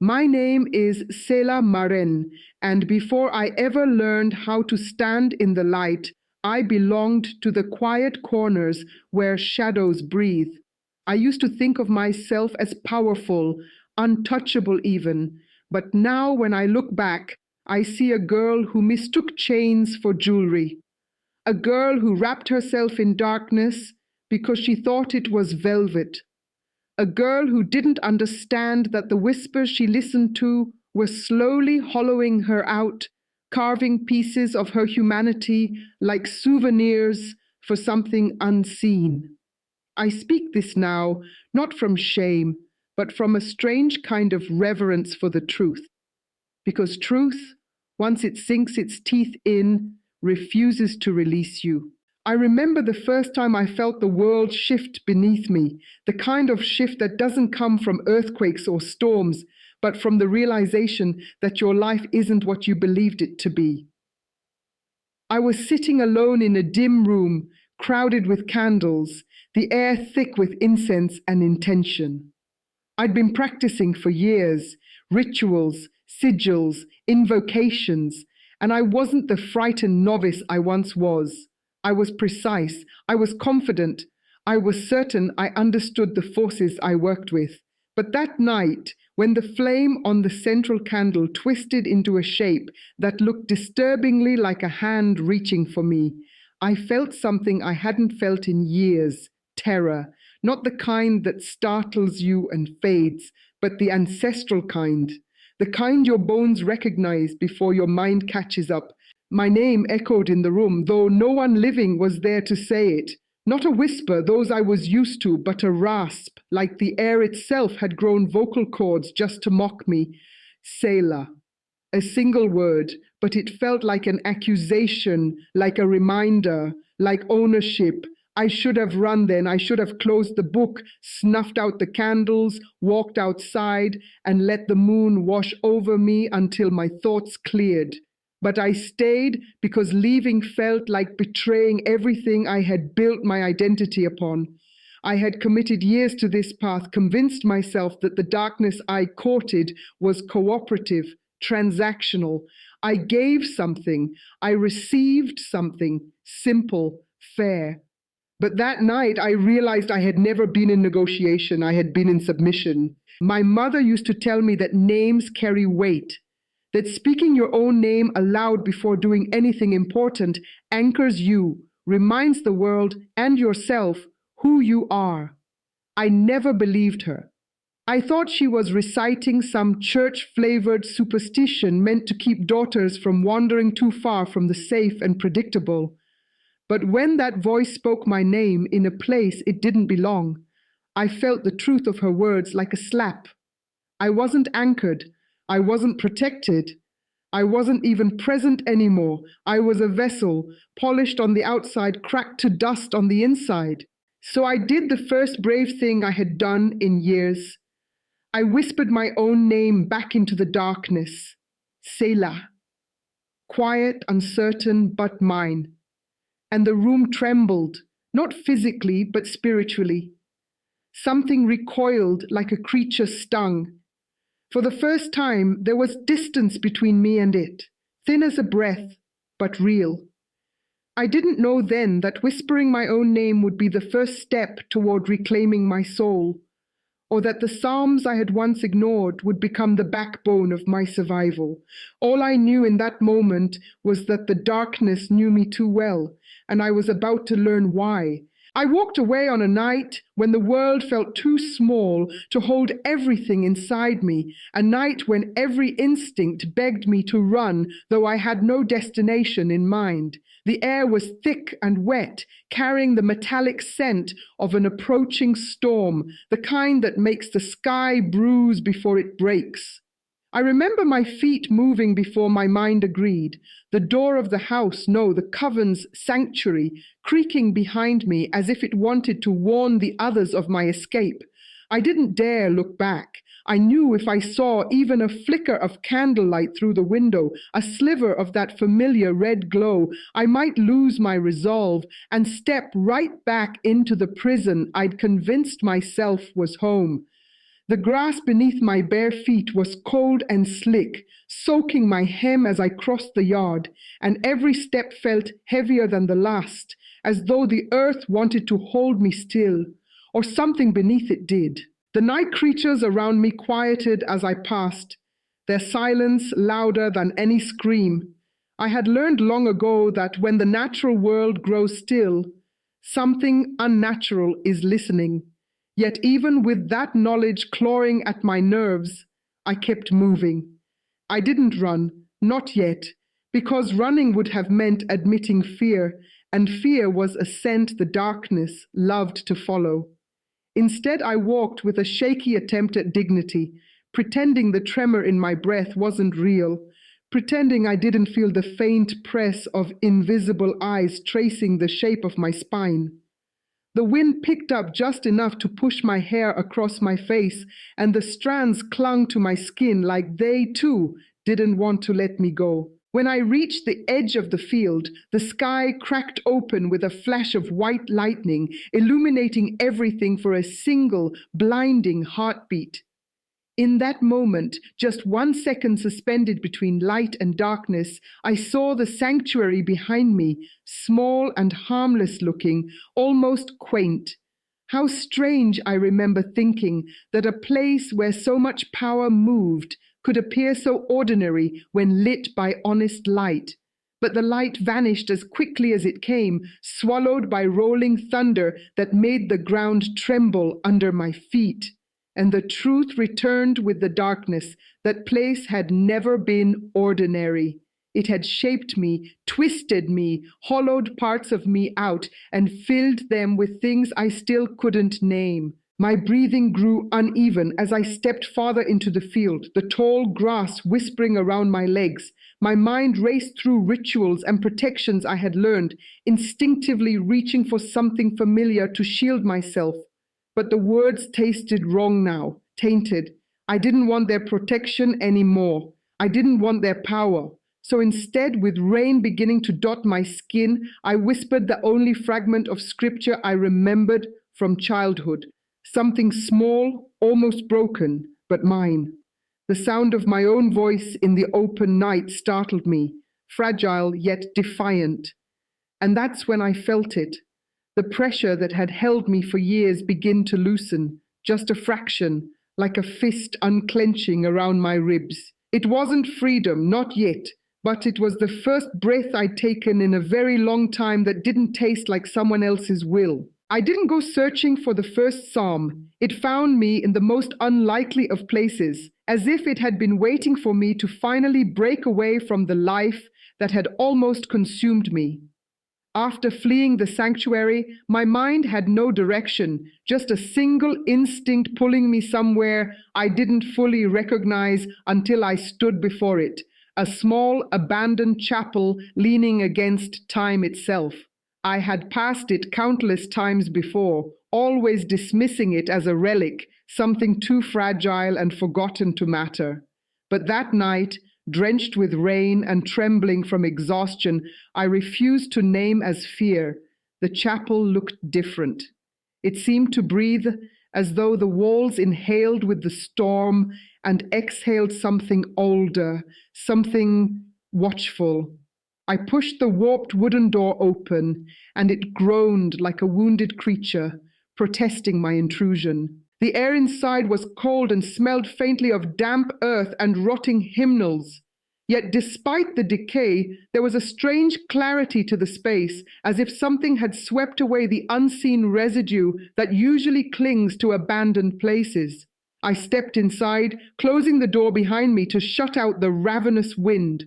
My name is Selah Maren, and before I ever learned how to stand in the light, I belonged to the quiet corners where shadows breathe. I used to think of myself as powerful, untouchable even, but now when I look back, I see a girl who mistook chains for jewelry, a girl who wrapped herself in darkness because she thought it was velvet, a girl who didn't understand that the whispers she listened to were slowly hollowing her out, carving pieces of her humanity like souvenirs for something unseen. I speak this now, not from shame, but from a strange kind of reverence for the truth. Because truth, once it sinks its teeth in, refuses to release you. I remember the first time I felt the world shift beneath me, the kind of shift that doesn't come from earthquakes or storms, but from the realization that your life isn't what you believed it to be. I was sitting alone in a dim room, crowded with candles, the air thick with incense and intention. I'd been practicing for years, rituals, sigils, invocations, and I wasn't the frightened novice I once was. I was precise, I was confident, I was certain I understood the forces I worked with. But that night, when the flame on the central candle twisted into a shape that looked disturbingly like a hand reaching for me, I felt something I hadn't felt in years: terror, not the kind that startles you and fades, but the ancestral kind, the kind your bones recognize before your mind catches up. My name echoed in the room, though no one living was there to say it. Not a whisper, those I was used to, but a rasp, like the air itself had grown vocal cords just to mock me. Selah. A single word, but it felt like an accusation, like a reminder, like ownership. I should have run then. I should have closed the book, snuffed out the candles, walked outside, and let the moon wash over me until my thoughts cleared. But I stayed because leaving felt like betraying everything I had built my identity upon. I had committed years to this path, convinced myself that the darkness I courted was cooperative, transactional. I gave something, I received something, simple, fair. But that night I realized I had never been in negotiation, I had been in submission. My mother used to tell me that names carry weight, that speaking your own name aloud before doing anything important anchors you, reminds the world and yourself who you are. I never believed her. I thought she was reciting some church-flavored superstition meant to keep daughters from wandering too far from the safe and predictable. But when that voice spoke my name in a place it didn't belong, I felt the truth of her words like a slap. I wasn't anchored. I wasn't protected. I wasn't even present anymore. I was a vessel, polished on the outside, cracked to dust on the inside. So I did the first brave thing I had done in years. I whispered my own name back into the darkness. Selah. Quiet, uncertain, but mine. And the room trembled, not physically, but spiritually. Something recoiled like a creature stung. For the first time, there was distance between me and it, thin as a breath, but real. I didn't know then that whispering my own name would be the first step toward reclaiming my soul, or that the psalms I had once ignored would become the backbone of my survival. All I knew in that moment was that the darkness knew me too well, and I was about to learn why. I walked away on a night when the world felt too small to hold everything inside me, a night when every instinct begged me to run, though I had no destination in mind. The air was thick and wet, carrying the metallic scent of an approaching storm, the kind that makes the sky bruise before it breaks. I remember my feet moving before my mind agreed, the door of the house, no, the coven's sanctuary, creaking behind me as if it wanted to warn the others of my escape. I didn't dare look back. I knew if I saw even a flicker of candlelight through the window, a sliver of that familiar red glow, I might lose my resolve and step right back into the prison I'd convinced myself was home. The grass beneath my bare feet was cold and slick, soaking my hem as I crossed the yard, and every step felt heavier than the last, as though the earth wanted to hold me still, or something beneath it did. The night creatures around me quieted as I passed, their silence louder than any scream. I had learned long ago that when the natural world grows still, something unnatural is listening. Yet even with that knowledge clawing at my nerves, I kept moving. I didn't run, not yet, because running would have meant admitting fear, and fear was a scent the darkness loved to follow. Instead, I walked with a shaky attempt at dignity, pretending the tremor in my breath wasn't real, pretending I didn't feel the faint press of invisible eyes tracing the shape of my spine. The wind picked up just enough to push my hair across my face, and the strands clung to my skin like they, too, didn't want to let me go. When I reached the edge of the field, the sky cracked open with a flash of white lightning, illuminating everything for a single, blinding heartbeat. In that moment, just 1 second suspended between light and darkness, I saw the sanctuary behind me, small and harmless looking, almost quaint. How strange, I remember thinking, that a place where so much power moved could appear so ordinary when lit by honest light. But the light vanished as quickly as it came, swallowed by rolling thunder that made the ground tremble under my feet. And the truth returned with the darkness. That place had never been ordinary. It had shaped me, twisted me, hollowed parts of me out, and filled them with things I still couldn't name. My breathing grew uneven as I stepped farther into the field, the tall grass whispering around my legs. My mind raced through rituals and protections I had learned, instinctively reaching for something familiar to shield myself. But the words tasted wrong now, tainted. I didn't want their protection anymore. I didn't want their power. So instead, with rain beginning to dot my skin, I whispered the only fragment of scripture I remembered from childhood. Something small, almost broken, but mine. The sound of my own voice in the open night startled me, fragile yet defiant. And that's when I felt it. The pressure that had held me for years begin to loosen, just a fraction, like a fist unclenching around my ribs. It wasn't freedom, not yet, but it was the first breath I'd taken in a very long time that didn't taste like someone else's will. I didn't go searching for the first psalm. It found me in the most unlikely of places, as if it had been waiting for me to finally break away from the life that had almost consumed me. After fleeing the sanctuary, my mind had no direction, just a single instinct pulling me somewhere I didn't fully recognize until I stood before it, a small, abandoned chapel leaning against time itself. I had passed it countless times before, always dismissing it as a relic, something too fragile and forgotten to matter. But that night, drenched with rain and trembling from exhaustion, I refused to name as fear. The chapel looked different. It seemed to breathe as though the walls inhaled with the storm and exhaled something older, something watchful. I pushed the warped wooden door open, and it groaned like a wounded creature, protesting my intrusion. The air inside was cold and smelled faintly of damp earth and rotting hymnals. Yet despite the decay, there was a strange clarity to the space, as if something had swept away the unseen residue that usually clings to abandoned places. I stepped inside, closing the door behind me to shut out the ravenous wind.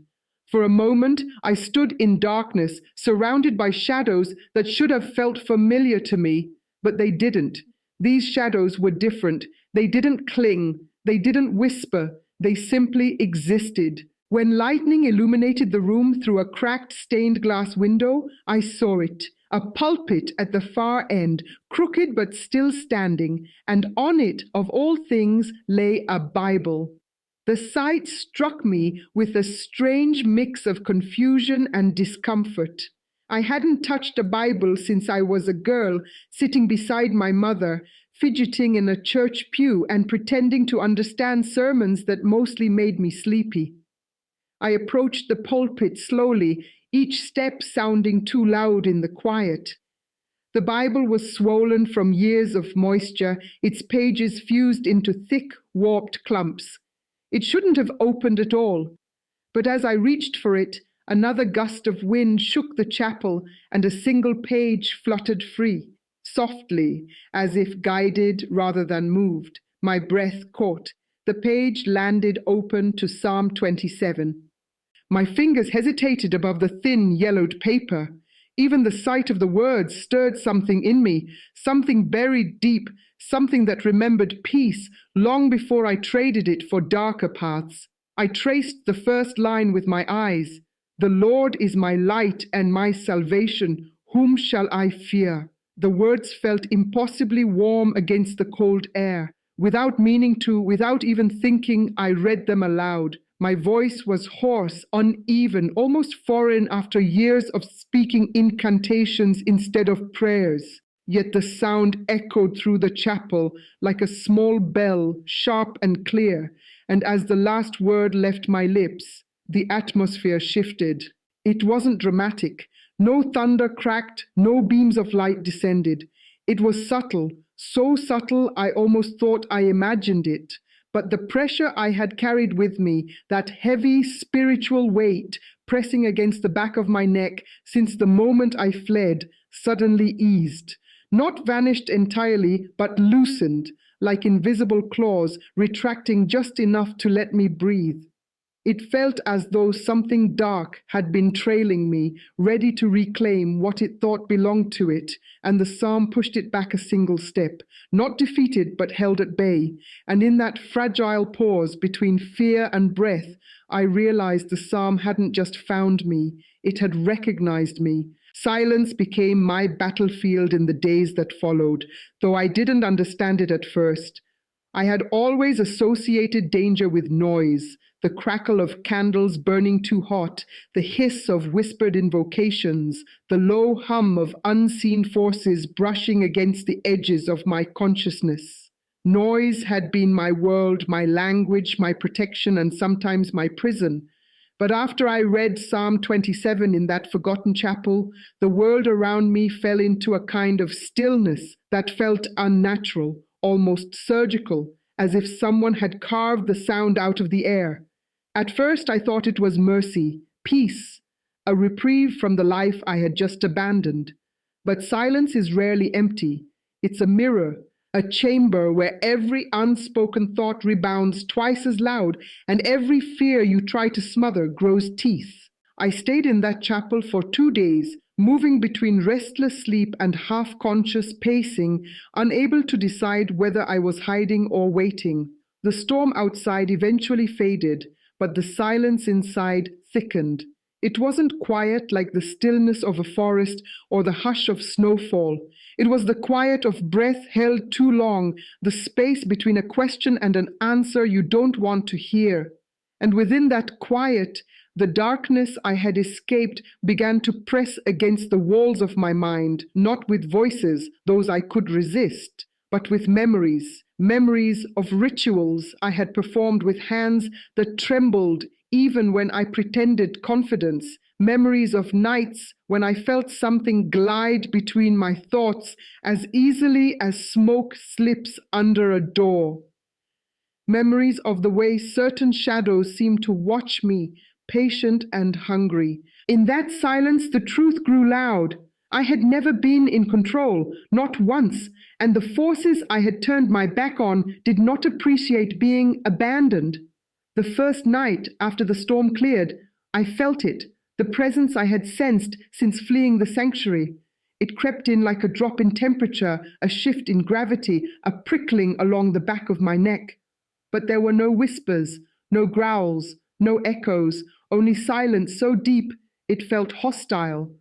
For a moment, I stood in darkness, surrounded by shadows that should have felt familiar to me, but they didn't. These shadows were different. They didn't cling. They didn't whisper. They simply existed. When lightning illuminated the room through a cracked stained glass window, I saw it. A pulpit at the far end, crooked but still standing, and on it, of all things, lay a Bible. The sight struck me with a strange mix of confusion and discomfort. I hadn't touched a Bible since I was a girl, sitting beside my mother, fidgeting in a church pew and pretending to understand sermons that mostly made me sleepy. I approached the pulpit slowly, each step sounding too loud in the quiet. The Bible was swollen from years of moisture, its pages fused into thick, warped clumps. It shouldn't have opened at all. But as I reached for it, another gust of wind shook the chapel, and a single page fluttered free. Softly, as if guided rather than moved, my breath caught. The page landed open to Psalm 27. My fingers hesitated above the thin, yellowed paper. Even the sight of the words stirred something in me, something buried deep, something that remembered peace long before I traded it for darker paths. I traced the first line with my eyes. "The Lord is my light and my salvation. Whom shall I fear?" The words felt impossibly warm against the cold air. Without meaning to, without even thinking, I read them aloud. My voice was hoarse, uneven, almost foreign after years of speaking incantations instead of prayers. Yet the sound echoed through the chapel like a small bell, sharp and clear, and as the last word left my lips, the atmosphere shifted. It wasn't dramatic. No thunder cracked, no beams of light descended. It was subtle, so subtle I almost thought I imagined it. But the pressure I had carried with me, that heavy spiritual weight pressing against the back of my neck since the moment I fled, suddenly eased. Not vanished entirely, but loosened, like invisible claws retracting just enough to let me breathe. It felt as though something dark had been trailing me, ready to reclaim what it thought belonged to it, and the psalm pushed it back a single step, not defeated but held at bay. And in that fragile pause between fear and breath, I realized the psalm hadn't just found me, it had recognized me. Silence became my battlefield in the days that followed, though I didn't understand it at first. I had always associated danger with noise, the crackle of candles burning too hot, the hiss of whispered invocations, the low hum of unseen forces brushing against the edges of my consciousness. Noise had been my world, my language, my protection, and sometimes my prison. But after I read Psalm 27 in that forgotten chapel, the world around me fell into a kind of stillness that felt unnatural, almost surgical, as if someone had carved the sound out of the air. At first I thought it was mercy, peace, a reprieve from the life I had just abandoned. But silence is rarely empty. It's a mirror, a chamber where every unspoken thought rebounds twice as loud, and every fear you try to smother grows teeth. I stayed in that chapel for 2 days, moving between restless sleep and half-conscious pacing, unable to decide whether I was hiding or waiting. The storm outside eventually faded, but the silence inside thickened. It wasn't quiet like the stillness of a forest or the hush of snowfall. It was the quiet of breath held too long, the space between a question and an answer you don't want to hear. And within that quiet, the darkness I had escaped began to press against the walls of my mind, not with voices, those I could resist, but with memories. Memories of rituals I had performed with hands that trembled even when I pretended confidence. Memories of nights when I felt something glide between my thoughts as easily as smoke slips under a door. Memories of the way certain shadows seemed to watch me, patient and hungry. In that silence, the truth grew loud. I had never been in control, not once, and the forces I had turned my back on did not appreciate being abandoned. The first night after the storm cleared, I felt it, the presence I had sensed since fleeing the sanctuary. It crept in like a drop in temperature, a shift in gravity, a prickling along the back of my neck. But there were no whispers, no growls, no echoes, only silence so deep it felt hostile.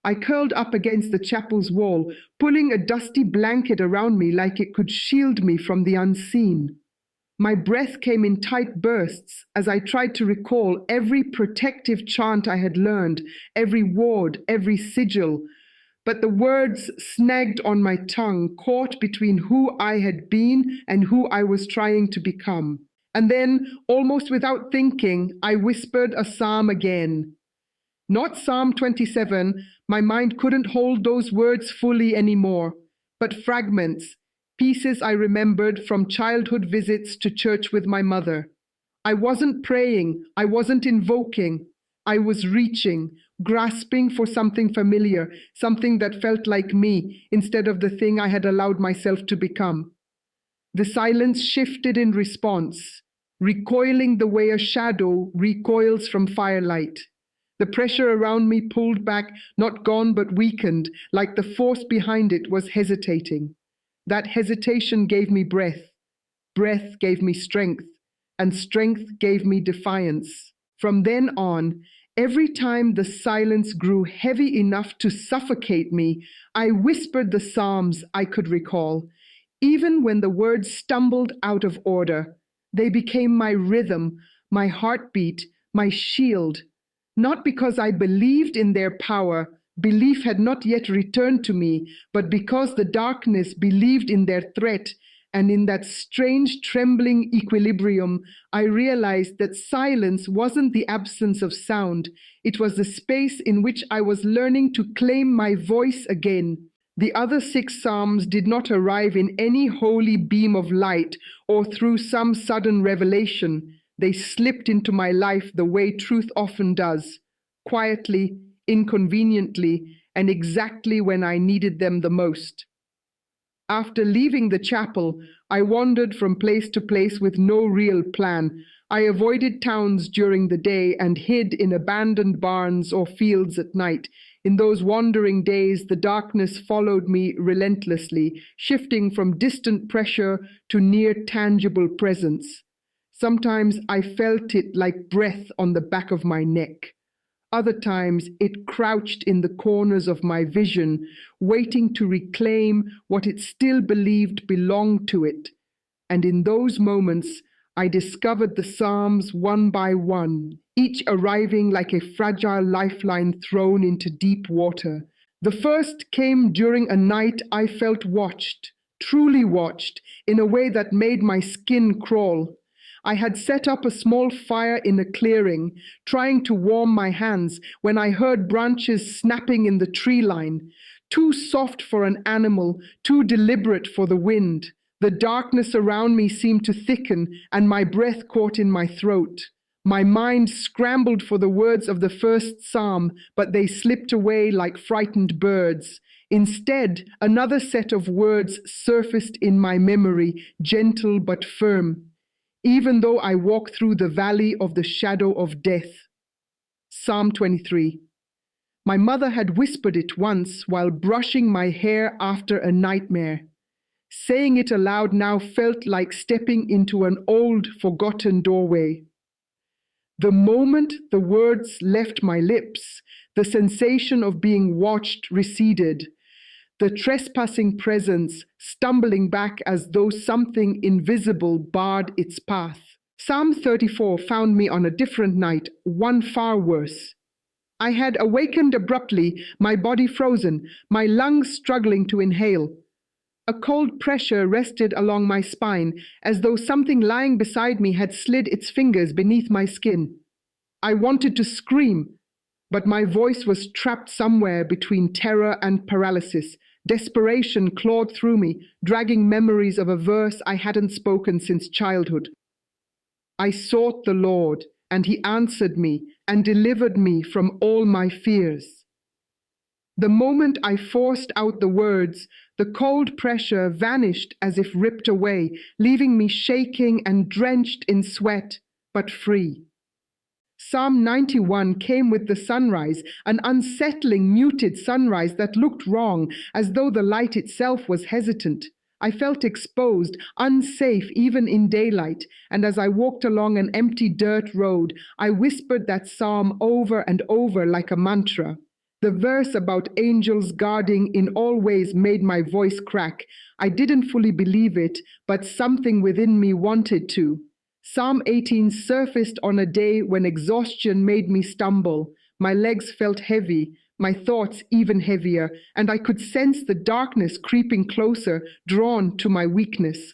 I curled up against the chapel's wall, pulling a dusty blanket around me like it could shield me from the unseen. My breath came in tight bursts as I tried to recall every protective chant I had learned, every ward, every sigil. But the words snagged on my tongue, caught between who I had been and who I was trying to become. And then, almost without thinking, I whispered a psalm again. Not Psalm 27, my mind couldn't hold those words fully anymore, but fragments, pieces I remembered from childhood visits to church with my mother. I wasn't praying, I wasn't invoking, I was reaching, grasping for something familiar, something that felt like me instead of the thing I had allowed myself to become. The silence shifted in response, recoiling the way a shadow recoils from firelight. The pressure around me pulled back, not gone but weakened, like the force behind it was hesitating. That hesitation gave me breath. Breath gave me strength, and strength gave me defiance. From then on, every time the silence grew heavy enough to suffocate me, I whispered the psalms I could recall. Even when the words stumbled out of order, they became my rhythm, my heartbeat, my shield. Not because I believed in their power, belief had not yet returned to me, but because the darkness believed in their threat, and in that strange trembling equilibrium, I realized that silence wasn't the absence of sound. It was the space in which I was learning to claim my voice again. The other 6 psalms did not arrive in any holy beam of light or through some sudden revelation. They slipped into my life the way truth often does, quietly, inconveniently, and exactly when I needed them the most. After leaving the chapel, I wandered from place to place with no real plan. I avoided towns during the day and hid in abandoned barns or fields at night. In those wandering days, the darkness followed me relentlessly, shifting from distant pressure to near tangible presence. Sometimes I felt it like breath on the back of my neck. Other times it crouched in the corners of my vision, waiting to reclaim what it still believed belonged to it. And in those moments, I discovered the Psalms one by one, each arriving like a fragile lifeline thrown into deep water. The first came during a night I felt watched, truly watched, in a way that made my skin crawl. I had set up a small fire in a clearing, trying to warm my hands, when I heard branches snapping in the tree line. Too soft for an animal, too deliberate for the wind. The darkness around me seemed to thicken, and my breath caught in my throat. My mind scrambled for the words of the first psalm, but they slipped away like frightened birds. Instead, another set of words surfaced in my memory, gentle but firm. Even though I walk through the valley of the shadow of death. Psalm 23. My mother had whispered it once while brushing my hair after a nightmare. Saying it aloud now felt like stepping into an old, forgotten doorway. The moment the words left my lips, the sensation of being watched receded. The trespassing presence stumbling back as though something invisible barred its path. Psalm 34 found me on a different night, one far worse. I had awakened abruptly, my body frozen, my lungs struggling to inhale. A cold pressure rested along my spine, as though something lying beside me had slid its fingers beneath my skin. I wanted to scream, but my voice was trapped somewhere between terror and paralysis. Desperation clawed through me, dragging memories of a verse I hadn't spoken since childhood. I sought the Lord, and he answered me and delivered me from all my fears. The moment I forced out the words, the cold pressure vanished as if ripped away, leaving me shaking and drenched in sweat, but free. Psalm 91 came with the sunrise, an unsettling, muted sunrise that looked wrong, as though the light itself was hesitant. I felt exposed, unsafe even in daylight, and as I walked along an empty dirt road, I whispered that psalm over and over like a mantra. The verse about angels guarding in all ways made my voice crack. I didn't fully believe it, but something within me wanted to. Psalm 18 surfaced on a day when exhaustion made me stumble. My legs felt heavy, my thoughts even heavier, and I could sense the darkness creeping closer, drawn to my weakness.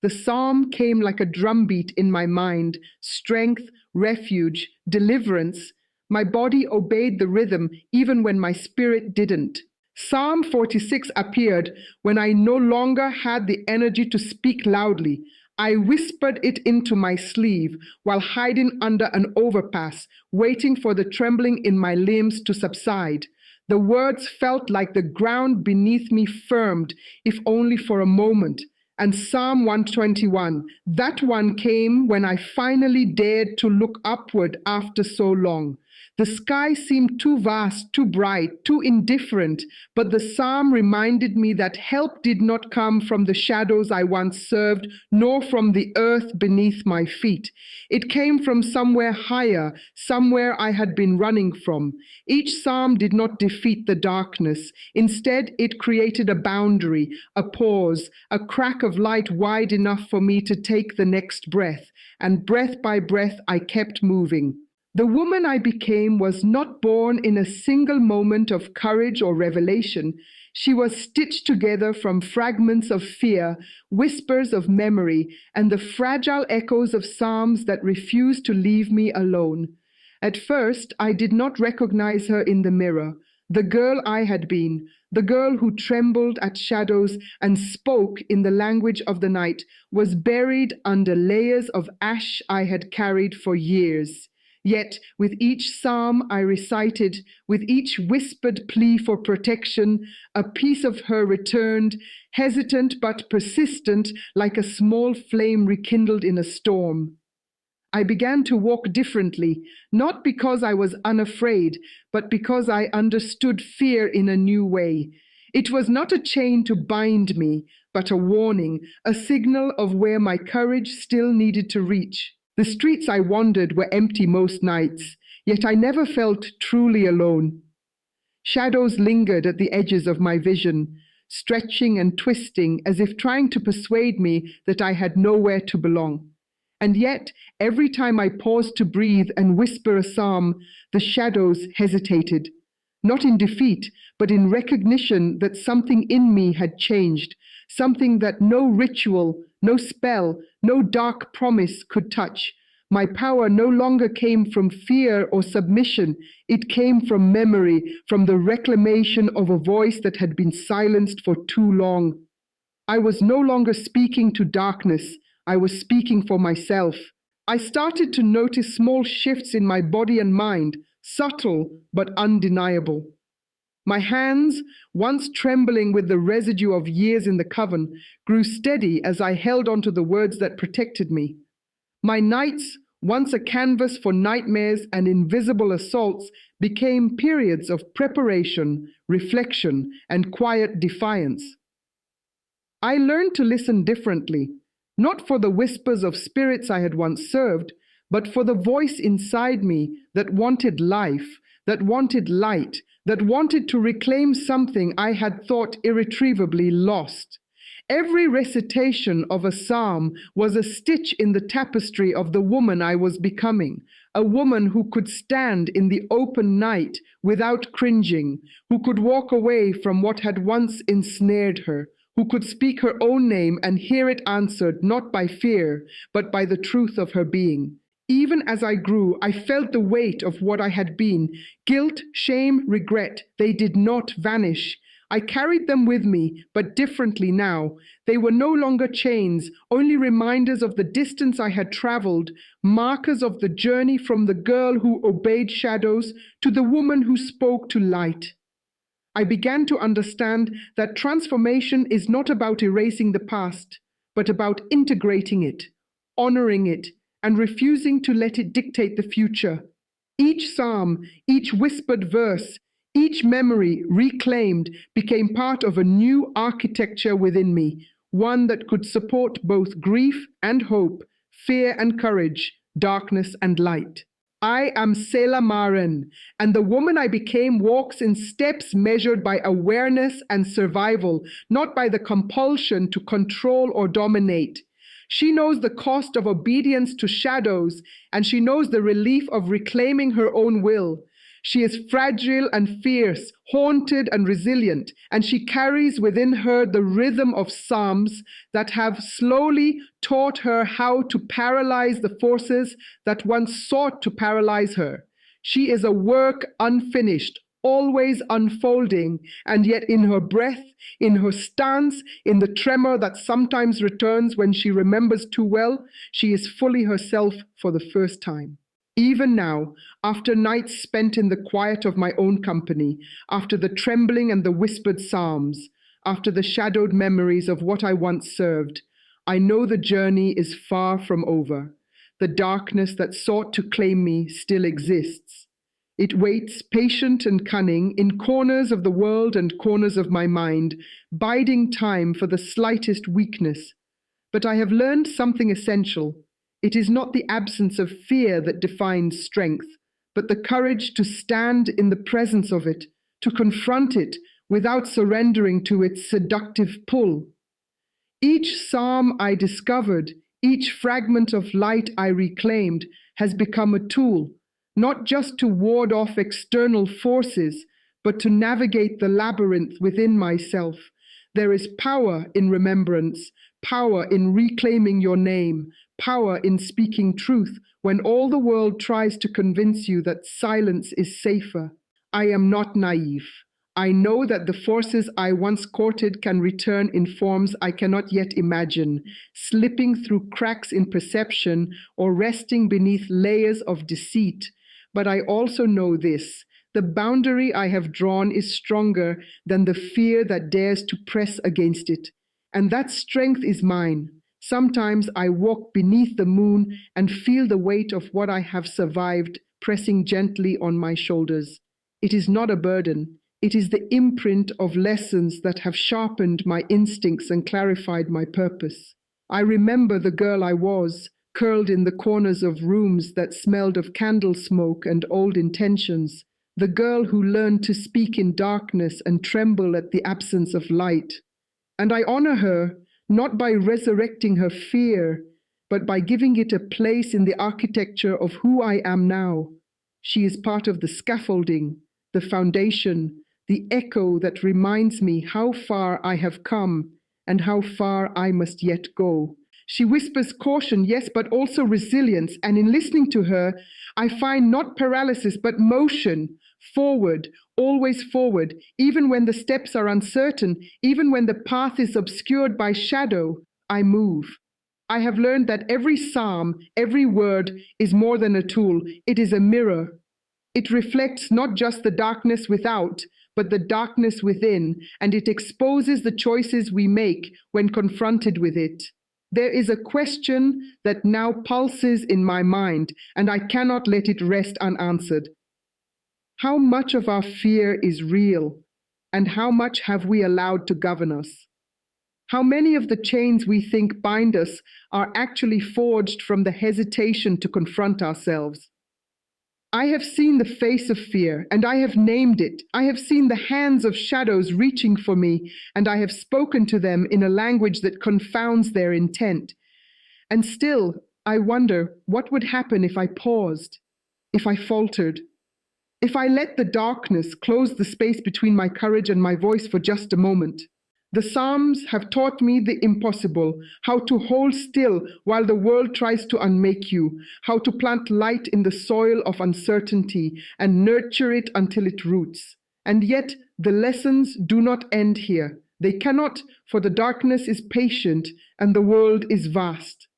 The psalm came like a drumbeat in my mind: strength, refuge, deliverance. My body obeyed the rhythm even when my spirit didn't. Psalm 46 appeared when I no longer had the energy to speak loudly. I whispered it into my sleeve while hiding under an overpass, waiting for the trembling in my limbs to subside. The words felt like the ground beneath me firmed, if only for a moment. And Psalm 121, that one came when I finally dared to look upward after so long. The sky seemed too vast, too bright, too indifferent, but the psalm reminded me that help did not come from the shadows I once served, nor from the earth beneath my feet. It came from somewhere higher, somewhere I had been running from. Each psalm did not defeat the darkness. Instead, it created a boundary, a pause, a crack of light wide enough for me to take the next breath. And breath by breath, I kept moving. The woman I became was not born in a single moment of courage or revelation. She was stitched together from fragments of fear, whispers of memory, and the fragile echoes of psalms that refused to leave me alone. At first, I did not recognize her in the mirror, the girl I had been, the girl who trembled at shadows and spoke in the language of the night, was buried under layers of ash I had carried for years. Yet, with each psalm I recited, with each whispered plea for protection, a piece of her returned, hesitant but persistent, like a small flame rekindled in a storm. I began to walk differently, not because I was unafraid, but because I understood fear in a new way. It was not a chain to bind me, but a warning, a signal of where my courage still needed to reach. The streets I wandered were empty most nights, yet I never felt truly alone. Shadows lingered at the edges of my vision, stretching and twisting as if trying to persuade me that I had nowhere to belong. And yet, every time I paused to breathe and whisper a psalm, the shadows hesitated, not in defeat, but in recognition that something in me had changed, something that no ritual, no spell, no dark promise could touch. My power no longer came from fear or submission. It came from memory, from the reclamation of a voice that had been silenced for too long. I was no longer speaking to darkness. I was speaking for myself. I started to notice small shifts in my body and mind, subtle but undeniable. My hands, once trembling with the residue of years in the coven, grew steady as I held onto the words that protected me. My nights, once a canvas for nightmares and invisible assaults, became periods of preparation, reflection, and quiet defiance. I learned to listen differently, not for the whispers of spirits I had once served, but for the voice inside me that wanted life, that wanted light, that wanted to reclaim something I had thought irretrievably lost. Every recitation of a psalm was a stitch in the tapestry of the woman I was becoming, a woman who could stand in the open night without cringing, who could walk away from what had once ensnared her, who could speak her own name and hear it answered not by fear, but by the truth of her being. Even as I grew, I felt the weight of what I had been. Guilt, shame, regret, they did not vanish. I carried them with me, but differently now. They were no longer chains, only reminders of the distance I had traveled, markers of the journey from the girl who obeyed shadows to the woman who spoke to light. I began to understand that transformation is not about erasing the past, but about integrating it, honoring it, and refusing to let it dictate the future. Each psalm, each whispered verse, each memory reclaimed became part of a new architecture within me, one that could support both grief and hope, fear and courage, darkness and light. I am Selah Maren, and the woman I became walks in steps measured by awareness and survival, not by the compulsion to control or dominate. She knows the cost of obedience to shadows, and she knows the relief of reclaiming her own will. She is fragile and fierce, haunted and resilient, and she carries within her the rhythm of psalms that have slowly taught her how to paralyze the forces that once sought to paralyze her. She is a work unfinished, always unfolding, and yet in her breath, in her stance, in the tremor that sometimes returns when she remembers too well, she is fully herself for the first time. Even now, after nights spent in the quiet of my own company, after the trembling and the whispered psalms, after the shadowed memories of what I once served, I know the journey is far from over. The darkness that sought to claim me still exists. It waits, patient and cunning, in corners of the world and corners of my mind, biding time for the slightest weakness. But I have learned something essential. It is not the absence of fear that defines strength, but the courage to stand in the presence of it, to confront it without surrendering to its seductive pull. Each psalm I discovered, each fragment of light I reclaimed, has become a tool, not just to ward off external forces, but to navigate the labyrinth within myself. There is power in remembrance, power in reclaiming your name, power in speaking truth when all the world tries to convince you that silence is safer. I am not naive. I know that the forces I once courted can return in forms I cannot yet imagine, slipping through cracks in perception or resting beneath layers of deceit. But I also know this: the boundary I have drawn is stronger than the fear that dares to press against it. And that strength is mine. Sometimes I walk beneath the moon and feel the weight of what I have survived pressing gently on my shoulders. It is not a burden. It is the imprint of lessons that have sharpened my instincts and clarified my purpose. I remember the girl I was, curled in the corners of rooms that smelled of candle smoke and old intentions, the girl who learned to speak in darkness and tremble at the absence of light. And I honor her, not by resurrecting her fear, but by giving it a place in the architecture of who I am now. She is part of the scaffolding, the foundation, the echo that reminds me how far I have come and how far I must yet go. She whispers caution, yes, but also resilience, and in listening to her, I find not paralysis, but motion, forward, always forward, even when the steps are uncertain, even when the path is obscured by shadow, I move. I have learned that every psalm, every word is more than a tool. It is a mirror. It reflects not just the darkness without, but the darkness within, and it exposes the choices we make when confronted with it. There is a question that now pulses in my mind, and I cannot let it rest unanswered. How much of our fear is real, and how much have we allowed to govern us? How many of the chains we think bind us are actually forged from the hesitation to confront ourselves? I have seen the face of fear, and I have named it. I have seen the hands of shadows reaching for me, and I have spoken to them in a language that confounds their intent. And still, I wonder what would happen if I paused, if I faltered, if I let the darkness close the space between my courage and my voice for just a moment. The Psalms have taught me the impossible, how to hold still while the world tries to unmake you, how to plant light in the soil of uncertainty and nurture it until it roots. And yet, the lessons do not end here. They cannot, for the darkness is patient and the world is vast.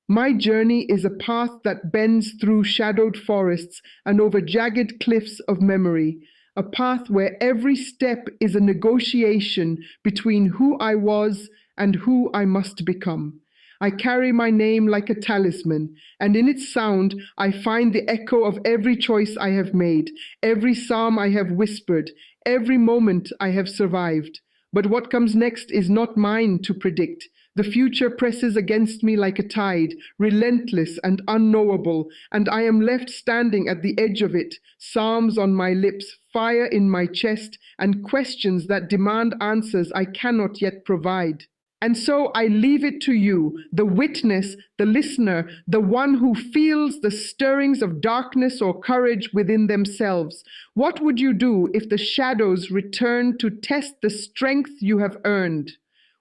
My journey is a path that bends through shadowed forests and over jagged cliffs of memory, a path where every step is a negotiation between who I was and who I must become. I carry my name like a talisman, and in its sound I find the echo of every choice I have made, every psalm I have whispered, every moment I have survived. But what comes next is not mine to predict. The future presses against me like a tide, relentless and unknowable, and I am left standing at the edge of it, psalms on my lips, fire in my chest, and questions that demand answers I cannot yet provide. And so I leave it to you, the witness, the listener, the one who feels the stirrings of darkness or courage within themselves. What would you do if the shadows returned to test the strength you have earned?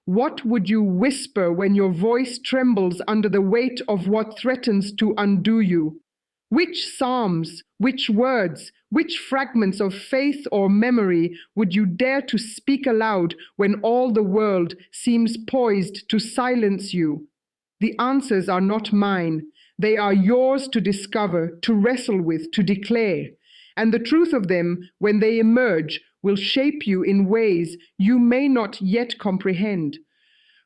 What would you whisper when your voice trembles under the weight of what threatens to undo you? Which psalms, which words, which fragments of faith or memory would you dare to speak aloud when all the world seems poised to silence you? The answers are not mine. They are yours to discover, to wrestle with, to declare. And the truth of them, when they emerge, will shape you in ways you may not yet comprehend.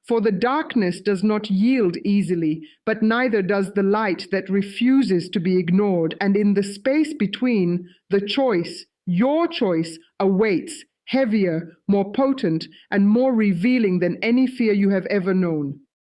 For the darkness does not yield easily, but neither does the light that refuses to be ignored. And in the space between, the choice, your choice, awaits, heavier, more potent, and more revealing than any fear you have ever known.